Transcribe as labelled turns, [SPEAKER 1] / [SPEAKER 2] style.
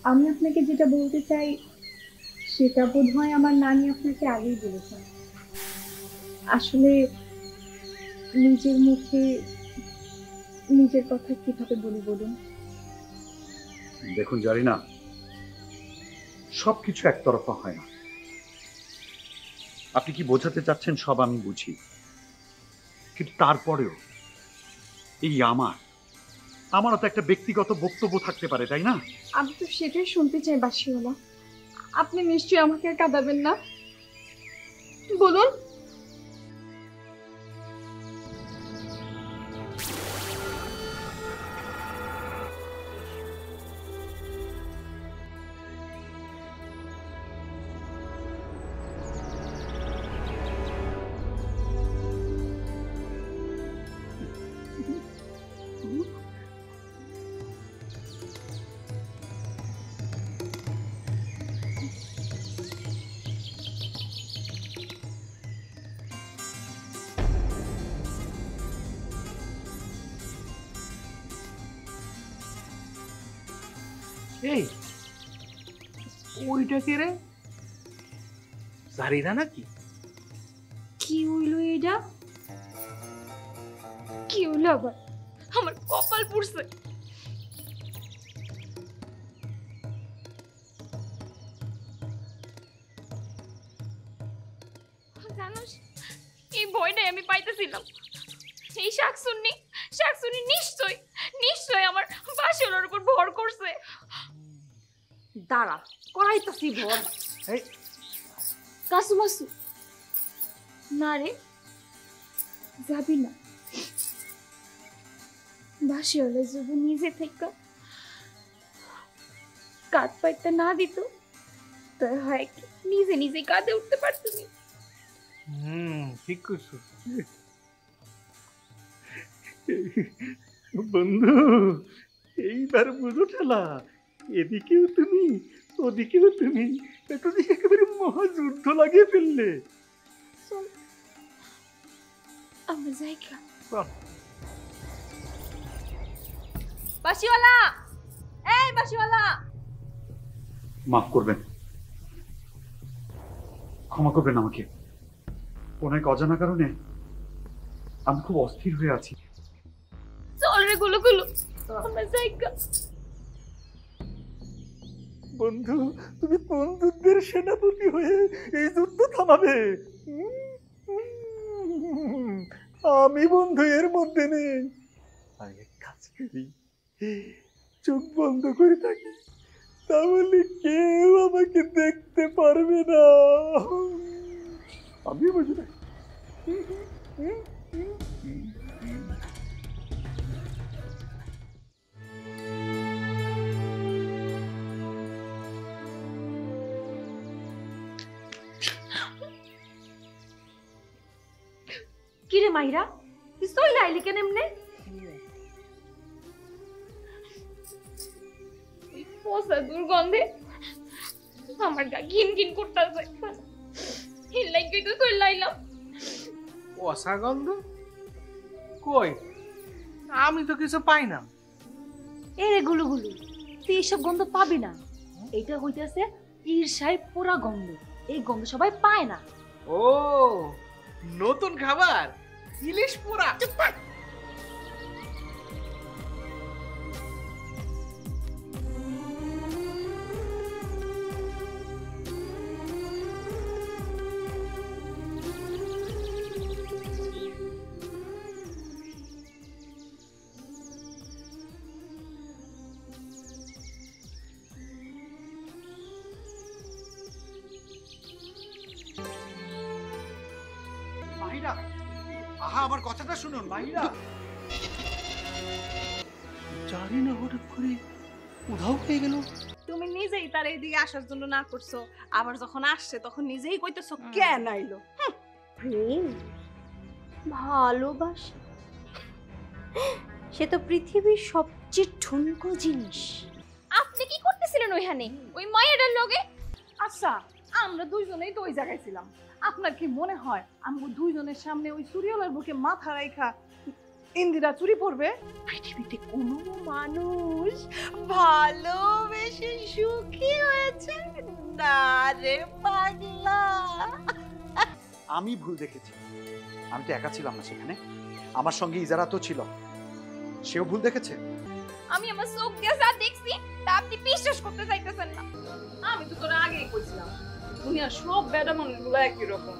[SPEAKER 1] আমি আপনাকে যেটা বলতে চাই সেটা বোধহয় আমার নানি আপনাকে আগেই বলেছেন। আসলে নিজের মুখে নিজের কথা কিভাবে বলি বলুন?
[SPEAKER 2] দেখুন, জানি না, সবকিছু একতরফা হয় না। আপনি কি বোঝাতে চাচ্ছেন সব আমি বুঝি, কিন্তু তারপরেও এই আমারও তো একটা ব্যক্তিগত বক্তব্য থাকতে পারে, তাই না?
[SPEAKER 1] আমি তো সেটাই শুনতে চাই বাসিওয়ালা। আপনি নিশ্চয়ই আমাকে আর কাঁদাবেন না, বলুন।
[SPEAKER 3] এই ওইটা কে রে? জারিনা নাকি?
[SPEAKER 1] কি হইলো এটা? কি হইলো আবার? আমার কপাল পুড়ছে। জানোস, এই ভয়টাই আমি পাইতেছিলাম। এই শাকসুন্নি নিশ্চয় নিশ্চয় আমার বাসুরের উপর ভর করছে।
[SPEAKER 4] দাঁড়া, করাইতাছি ভর।
[SPEAKER 3] এই
[SPEAKER 1] কাসু মাসু না রে, যাবি না। বাসিওয়ালা যদি নিজে থেকে কাঁদ পাইতে না দিত তো হয় কি নিজে নিজে কাঁদে উঠতে পারতুনি।
[SPEAKER 3] ঠিক কইছো
[SPEAKER 2] বন্ধু, এইবার বুঝো ঠেলা। এদিকেও তুমি, ওদিকেও তুমি, এটা দিয়ে একেবারে মহাযুদ্ধ লাগিয়ে ফেললে।
[SPEAKER 1] চল আমরা জায়গা। বাসিওয়ালা, এই বাসিওয়ালা,
[SPEAKER 2] মাফ করবেন, ক্ষমা করবেন আমাকে। অনেক অজানা কারণে আমি খুব অস্থির হয়ে আছি।
[SPEAKER 1] চল রে গুলো গুলো, আমরা জায়গা।
[SPEAKER 2] বন্ধু, তুমি কোন যুদ্ধের সেনাপতি হয়ে এই যুদ্ধ থামাবে? আমি বন্ধু এর মধ্যে নেই। আমি এক কাজ করি, চোখ বন্ধ করে থাকি, তাহলে কেউ আমাকে দেখতে পারবে না। আমি বুঝি না।
[SPEAKER 4] কিরে মাইরা, তুই চইলা আইলি কেন এমনে?
[SPEAKER 1] পোষা দুর্গন্ধে আমার গা ঘিন ঘিন করতেছে। এই লাগি তো চল লাইলাম।
[SPEAKER 3] পচা গন্ধ? কই, আমি তো কিছু পাই না।
[SPEAKER 4] এ রে গুলু গুলু, তুই এসব গন্ধ পাবি না। এইটা হইতেছে ঈর্ষায় পোড়া গন্ধ। এই গন্ধ সবাই পায় না।
[SPEAKER 3] ও, নতুন খাবার, ইলিশ পোড়া।
[SPEAKER 2] মাহিরা, আহা, আমার কথাটা শুনুন মাহিরা।
[SPEAKER 3] জানি না হঠাৎ করে উধাও হয়ে গেল।
[SPEAKER 5] তুমি নিজেই তার এইদিকে আসার জন্য না করছো, আবার যখন আসছে তখন নিজেই কইতেছো কেন আইলো।
[SPEAKER 6] প্রেম, ভালোবাসা, সে তো পৃথিবীর সবচেয়ে ঠুনকো জিনিস।
[SPEAKER 1] আপনি কি করতেছিলেন ওইখানে ওই মায়ের লগে?
[SPEAKER 5] আচ্ছা, আমরা দুইজনেই তো ওই জায়গায় ছিলাম। আপনার কি মনে হয় আমরা দুইজনের সামনে ওই সুরিয়লার বুকে মাথা রাইখা ইন্দিরা চুরি পড়বে? পৃথিবীতে কোনো মানুষ ভালোবেসে সুখ আরে পাগলা।
[SPEAKER 2] আমি ভুল দেখেছি, আমি তো একা ছিলাম না সেখানে, আমার সঙ্গে ইজারা তো ছিল, সেও ভুল দেখেছে।
[SPEAKER 7] আমি আমার চোখ দিয়ে যা দেখছি তা আপনি বিশ্বাস করতে চাইতেছেন না।
[SPEAKER 5] আমি তো তোরা আগেই কইছিলাম দুনিয়ার সব বেডা মানুষগুলো একই রকম।